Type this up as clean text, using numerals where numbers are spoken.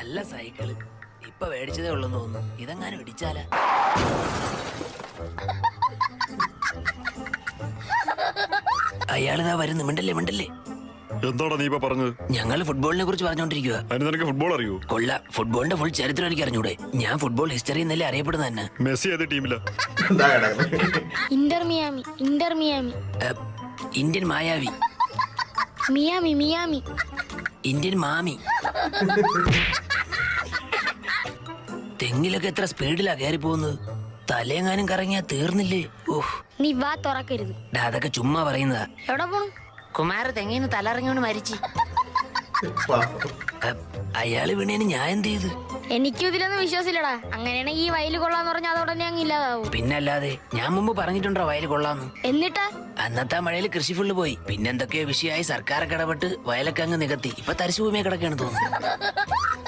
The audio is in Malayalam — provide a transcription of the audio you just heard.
നല്ല സൈക്കിള് ഇപ്പൊ മേടിച്ചതേ ഉള്ളെന്ന് തോന്നുന്നു. ഇതെങ്ങാനും ഇടിച്ചാല. അയാളിതാ വരുന്നു. മിണ്ടല്ലേ. എന്താടാ നീ ഇപ്പൊ പറഞ്ഞത്? ഞങ്ങൾ ഫുട്ബോളിനെ കുറിച്ച് പറഞ്ഞോണ്ടിരിക്കുക. അതിന് നിനക്ക് ഫുട്ബോൾ അറിയോ? കൊള്ള, ഫുട്ബോളിന്റെ ഫുൾ ചരിത്രം എനിക്ക് അറിഞ്ഞൂടെ. ഞാൻ ഫുട്ബോൾ ഹിസ്റ്ററി എന്നല്ലേ അറിയപ്പെടുന്ന തന്നെ. മെസ്സി ഏത് ടീമില്ല? Inter Miami. ഇന്ത്യൻ മായാവി. മിയാമി. ഇന്ത്യൻ മാമി. തെങ്ങിലൊക്കെ എത്ര സ്പീഡിലാ കയറി പോകുന്നത്. തലയെങ്ങാനും കറങ്ങിയാ തീർന്നില്ലേ? ഓഹ്, നീ വാ തുറക്കരുത്. അതൊക്കെ ചുമ്മാ പറയുന്നതാ. എവിടെ പോണു? കുമാര തെങ്ങിന്ന് തലറങ്ങിയോണ്ട് മരിച്ചു. അയാള് വീണേന് ഞാൻ എന്ത് ചെയ്തു? എനിക്കും ഇതിലൊന്നും വിശ്വാസമില്ലടാ. അങ്ങനെയാണെങ്കിൽ ഈ വയല് കൊള്ളാന്ന് പറഞ്ഞാൽ അതോടനെ അങ്ങ് ഇല്ലാതാവും. പിന്നല്ലാതെ, ഞാൻ മുമ്പ് പറഞ്ഞിട്ടുണ്ടോ വയല് കൊള്ളാന്ന്? എന്നിട്ടാ അന്നത്തെ മഴയിൽ കൃഷി ഫുള്ള് പോയി. പിന്നെന്തൊക്കെയോ വിഷയമായി സർക്കാരൊക്കെ ഇടപെട്ട് വയലൊക്കെ അങ്ങ് നികത്തി. ഇപ്പൊ തരിശുഭൂമിയെ കിടക്കാണ് തോന്നുന്നു.